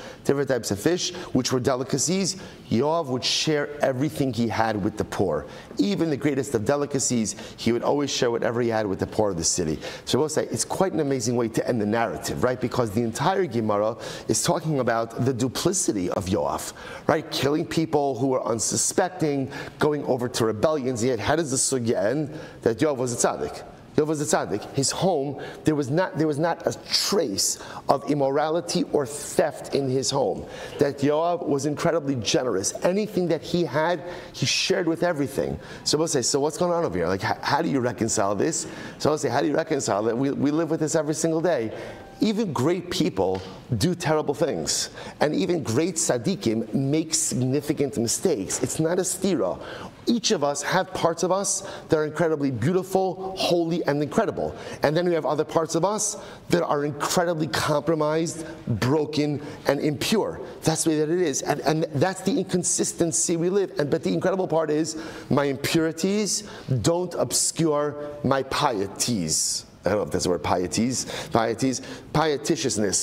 which were delicacies. Yoav would share everything he had with the poor. Even the greatest of delicacies, he would always share whatever he had with the poor of the city. So we'll say it's quite an amazing way to end the narrative, right? Because the entire Gemara is talking about the duplicity of Yoav, right? Killing people who were unsuspecting, going over to rebellions. Yet how does the sugya end? That Yoav was a tzaddik. Yoav was a tzaddik. His home, there was not a trace of immorality or theft in his home. That Yoav was incredibly generous. Anything that he had, he shared with everything. So we'll say, so what's going on over here? Like, how do you reconcile this? So I'll say, how do you reconcile that? We live with this every single day. Even great people do terrible things. And even great tzaddikim make significant mistakes. It's not a stira. Each of us have parts of us that are incredibly beautiful, holy, and incredible. And then we have other parts of us that are incredibly compromised, broken, and impure. That's the way that it is. And that's the inconsistency we live. But the incredible part is, my impurities don't obscure my pieties. I don't know if that's the word pietishness,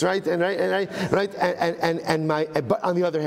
right? But on the other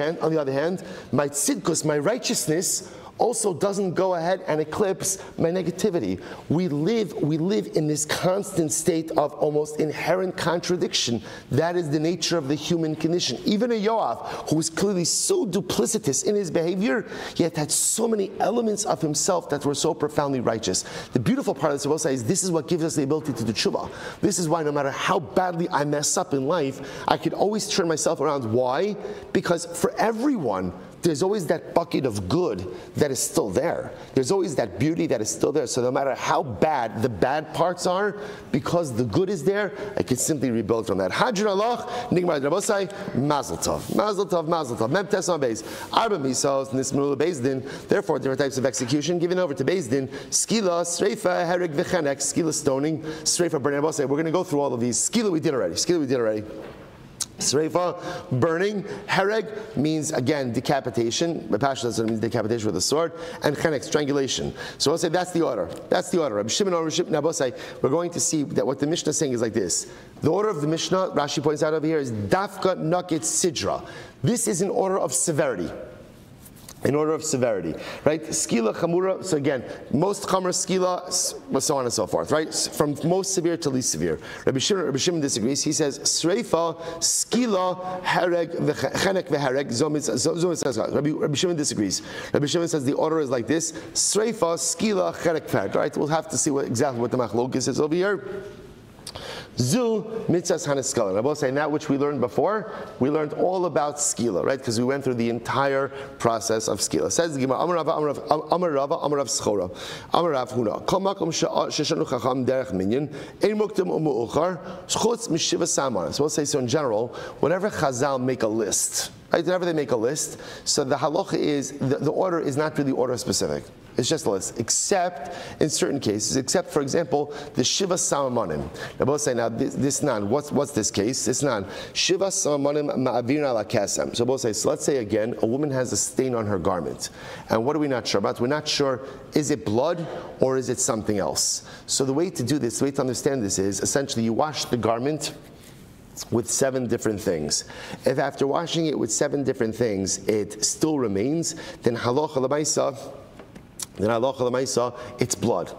hand, my tzidkus, my righteousness, also doesn't go ahead and eclipse my negativity. We live in this constant state of almost inherent contradiction. That is the nature of the human condition. Even a Yoav, who was clearly so duplicitous in his behavior, yet had so many elements of himself that were so profoundly righteous. The beautiful part of this is this is what gives us the ability to do tshuva. This is why no matter how badly I mess up in life, I could always turn myself around. Why? Because for everyone, there's always that bucket of good that is still there. There's always that beauty that is still there. So no matter how bad the bad parts are, because the good is there, I can simply rebuild from that. Hadjur Allah, Nigmar Rabosai, Mazel Tov. Mazel Tov, Mazel Tov. Mem Tesam Beis. Arba Misos, Nismul Beis Din. Therefore, different types of execution given over to Beis Din. Skila, Sreifa, Hereg, Vechenek, Skila stoning, Sreifa, burning. We're going to go through all of these. Skila we did already. Sreifa, burning. Hereg means, again, decapitation. Pashas means decapitation with a sword. And chenek, strangulation. So I'll say that's the order. Rabbi Shimon or Rabbi Nabosai, we're going to see that what the Mishnah is saying is like this. The order of the Mishnah, Rashi points out over here, is dafka nakit sidra. This is an order of severity. Right? Skila, chamura, so again, most chamur skila, so on and so forth, right? From most severe to least severe. Rabbi Shimon disagrees. He says, Sreifa, skila, hereg, chenek vehereg, Rabbi Shimon disagrees. Rabbi Shimon says the order is like this, Sreifa, skila, chenek vehereg. Right? We'll have to see exactly what the machlokes is over here. Zu mitzvahs hanaskala. I will say that which we learned before, we learned all about skila, right? Because we went through the entire process of skila. Says the Gemara, Amar Rava, Amar Rav Schora, Amar Rav Huna. Kol makom sheshanu chacham derech minyan, ein muktim umu'uchar, schutz mishiva samar. So we'll say, so in general, whenever Chazal make a list, right? Whenever they make a list, so the halacha is, the order is not really order specific. It's just a list, except in certain cases, except for example, the Shiva Samamonim. Now both say, now this nan, what's this case? This nan, Shiva Samamonim ma'avir ala kesem. So both say, so let's say again, a woman has a stain on her garment. And what are we not sure about? We're not sure, is it blood or is it something else? So the way to do this, the way to understand this is, essentially you wash the garment with 7 different things. If after washing it with 7 different things, it still remains, then halacha l'maisa, it's blood.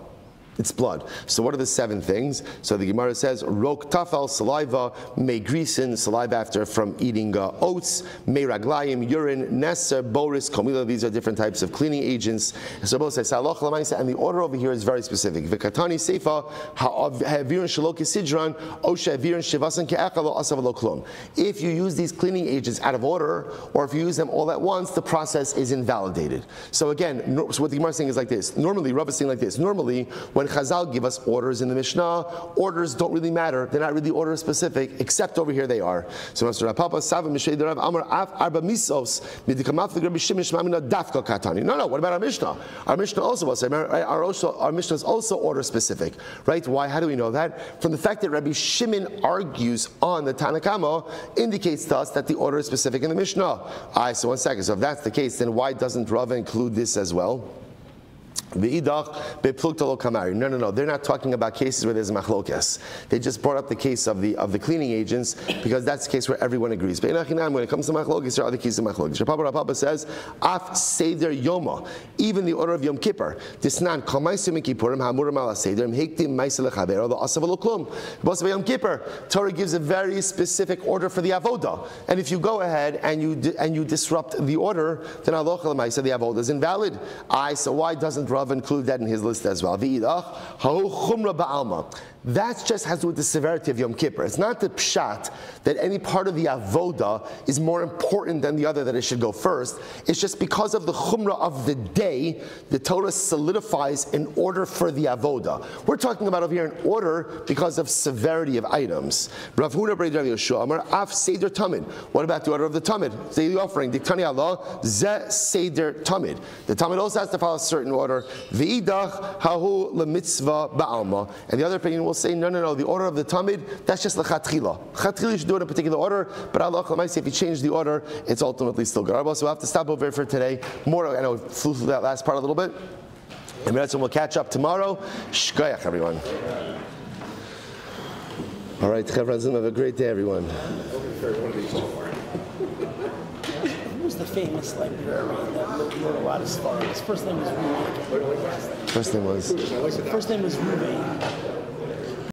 It's blood. So what are the 7 things? So the Gemara says, rok tafel, saliva, may grisen, saliva after from eating oats, may raglayim, urine, neser, boris, komila. These are different types of cleaning agents. So both say, salach l'maisa, and the order over here is very specific. V'katani seifa, ha'avirin shaloki sidran, osha avirin shivasan ke'echalo asavalo klum. If you use these cleaning agents out of order, or if you use them all at once, the process is invalidated. So again, so what the Gemara is saying is like this. Normally, Rabbi is saying like this. Normally, when Chazal give us orders in the Mishnah, orders don't really matter. They're not really order specific, except over here they are. So Master Rapapa, Sava Mishnah Rav Amar Af Arba Misos Midikamath Rabbi Shimon Shmamina Dafka Katani. No, what about our Mishnah? Our Mishnah also was our Mishnah is also order specific, right? Why? How do we know that? From the fact that Rabbi Shimon argues on the Tanakama indicates to us that the order is specific in the Mishnah. So one second. So if that's the case, then why doesn't Rava include this as well? No, they're not talking about cases where there's a machlokes. They just brought up the case of the cleaning agents because that's the case where everyone agrees. But when it comes to machlokes, there are other cases of machlokes. Rabbi says, Af Seder Yoma, even the order of Yom Kippur. This nan Kamaisum Kippurim Hamurim Ala Seder Hektim Maisel Chaber the Asavalo Klum. But Yom Kippur, Torah gives a very specific order for the avoda, and if you go ahead and you disrupt the order, then Allah Maisa the avoda is invalid. So why doesn't Rav include that in his list as well? That just has to do with the severity of Yom Kippur. It's not the pshat that any part of the avoda is more important than the other, that it should go first. It's just because of the chumrah of the day, the Torah solidifies an order for the avoda. We're talking about over here an order because of severity of items. Rav Huna Brei Rav Yoshua Amar Af Seder Tamid. What about the order of the Tamid? Say the offering. Diktani Allah Ze Seder Tamid. The Tamid also has to follow a certain order. V'idach Hahu LeMitzvah Ba'alma. And the other opinion will say, no, the order of the Tamid, that's just l'chatchila. L'chatchila, you should do it in a particular order, but Allah, if you change the order, it's ultimately still good. So we'll have to stop over here for today. More, I know we flew through that last part a little bit. And we'll catch up tomorrow. Shkoyach, everyone. All right, Chevrazim, have a great day, everyone. Who's the famous librarian that wrote a lot of stories? His first name was Ruvain. First name was? First name was Ruvain.